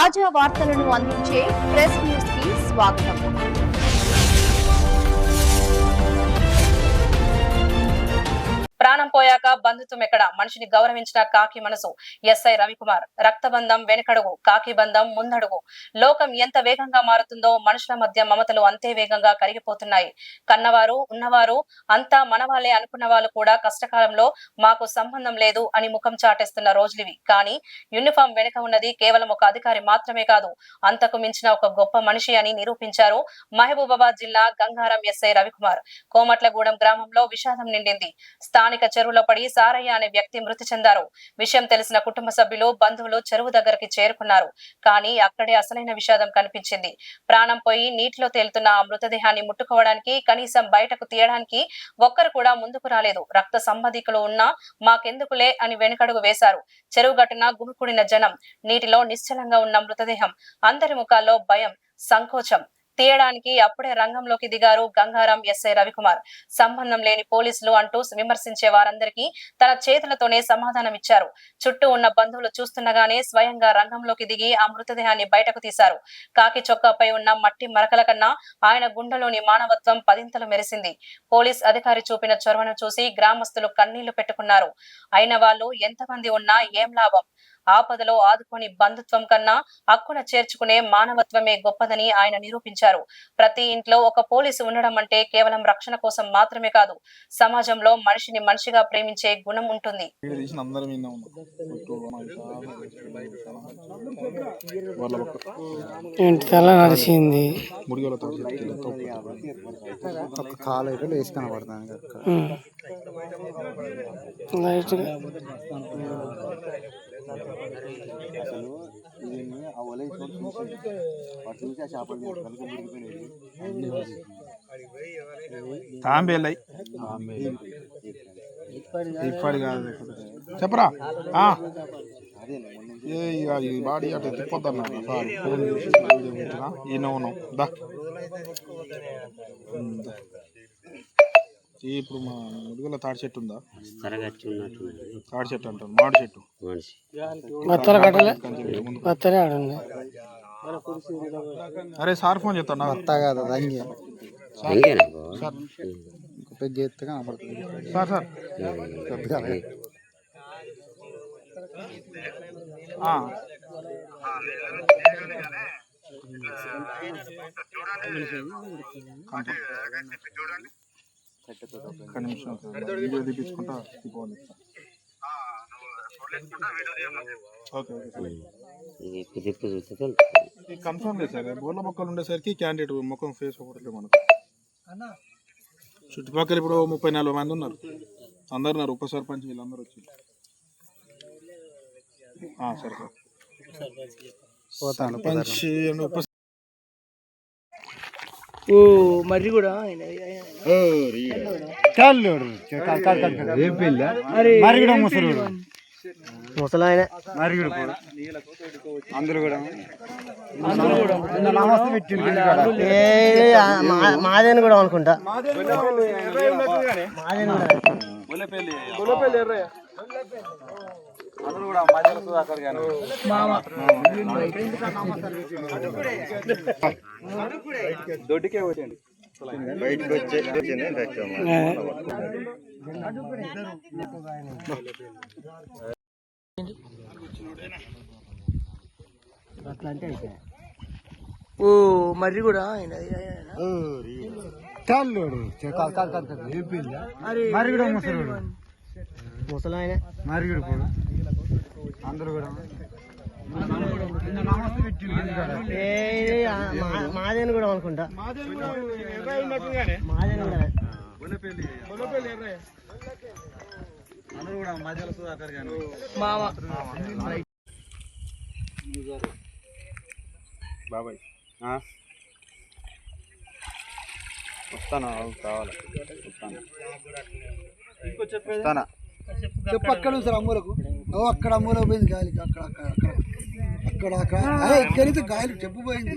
తాజా వార్తలను అందించే ప్రెస్ న్యూస్ కి స్వాగతం. ప్రాణం పోయాక బంధుత్వం ఎక్కడ? మనిషిని గౌరవించిన కాకి మనసు. ఎస్ఐ రవికుమార్. రక్తబంధం వెనకడుగు, కాకి బంధం ముందడుగు. లోకం ఎంత వేగంగా మారుతుందో మనుషుల మధ్య మమతలు అంతే వేగంగా కరిగిపోతున్నాయి. కన్నవారు ఉన్నవారు అంతా మనవాళ్లే అనుకున్న వాళ్ళు కూడా కష్టకాలంలో మాకు సంబంధం లేదు అని ముఖం చాటేస్తున్న రోజులివి. కానీ యూనిఫామ్ వెనుక ఉన్నది కేవలం ఒక అధికారి మాత్రమే కాదు, అంతకు మించిన ఒక గొప్ప మనిషి అని నిరూపించారు మహబూబాబాద్ జిల్లా గంగారం ఎస్ఐ రవికుమార్. కోమట్లగూడెం గ్రామంలో విషాదం నిండింది. స్థానిక చెరువులో పడి సారయ్య అనే వ్యక్తి మృతి చెందారు. విషయం తెలిసిన కుటుంబ సభ్యులు, బంధువులు చెరువు దగ్గరికి చేరుకున్నారు. కానీ అక్కడే అసలైన విషాదం కనిపించింది. ప్రాణం పోయి నీటిలో తేలుతున్న ఆ మృతదేహాన్ని ముట్టుకోవడానికి, కనీసం బయటకు తీయడానికి ఒక్కరు కూడా ముందుకు రాలేదు. రక్త సంబంధికులు ఉన్నా మాకెందుకులే అని వెనుకడుగు వేశారు. చెరువు గట్టున గుమికూడిన జనం, నీటిలో నిశ్చలంగా ఉన్న మృతదేహం, అందరి ముఖాల్లో భయం, సంకోచం. తీయడానికి అప్పుడే రంగంలోకి దిగారు గంగారం ఎస్ఐ రవికుమార్. సంబంధం లేని పోలీసులు అంటూ విమర్శించే వారందరికీ తన చేతులతోనే సమాధానం ఇచ్చారు. చుట్టూ ఉన్న బంధువులు చూస్తుండగానే స్వయంగా రంగంలోకి దిగి ఆ మృతదేహాన్ని బయటకు తీశారు. కాకి చొక్కాపై ఉన్న మట్టి మరకల కన్నా ఆయన గుండెలోని మానవత్వం పదింతలు మెరిసింది. పోలీస్ అధికారి చూపిన చొరవను చూసి గ్రామస్తులు కన్నీళ్లు పెట్టుకున్నారు. అయిన వాళ్ళు ఎంతమంది ఉన్నా ఏం లాభం? ఆపదలో ఆదుకొని బంధుత్వం కన్నా హక్కున చేర్చుకునే మానవత్వమే గొప్పదని ఆయన నిరూపించారు. ప్రతి ఇంట్లో ఒక పోలీసు ఉండడం అంటే కేవలం రక్షణ కోసం మాత్రమే కాదు, సమాజంలో మనిషిని మనిషిగా ప్రేమించే గుణం ఉంటుంది. అసలు ఇది ఆ వల చూసి ఆ చేపలు తాంబేలై ఇప్పటి కాదు చెప్పరా ఈ బాడీ అటు తిప్పొద్దన్నా సారీ ఫోన్ చేసి ఈ నవ్వు దా. ఇప్పుడు మా ముడుగుల తాడి చెట్టు ఉందా? తాడి చెట్టు అంటారు, మాడి చెట్టు. అరే సార్ ఫోన్ చేస్తాను సార్. సార్ ఒక్క నిమిషం వీడియో తీపించుకుంటా కన్ఫర్మ్ లేదు సార్. బోర్ల మొక్కలు ఉండేసరికి క్యాండిడేట్ ముఖం ఫేస్ ఒకటి మనకు చుట్టుపక్కల ఇప్పుడు 30-40 మంది ఉన్నారు. అందరు ఉన్నారు, ఉప సర్పంచ్ వీళ్ళందరూ వచ్చి. సరే సార్ సర్పంచ్ ఉప మర్రి కూడా ముసలాయన అందరూ కూడా మాదేని కూడా అనుకుంటా. దొడ్డికే వచ్చండి బయటకు వచ్చింది. ఓ మర్రి కూడా ముసలాయన మరిగిడు కూడా అందరూ కూడా మాదేని కూడా అనుకుంటా. బాబాయ్ వస్తాను, కావాలి వస్తానా చెప్పు. అక్కడ సార్ అమ్మూలకు అక్కడ అమ్మూలకు పోయింది గాలికి, అక్కడ అక్కడ అక్కడ అక్కడ అక్కడ గాలి చెప్పు పోయింది.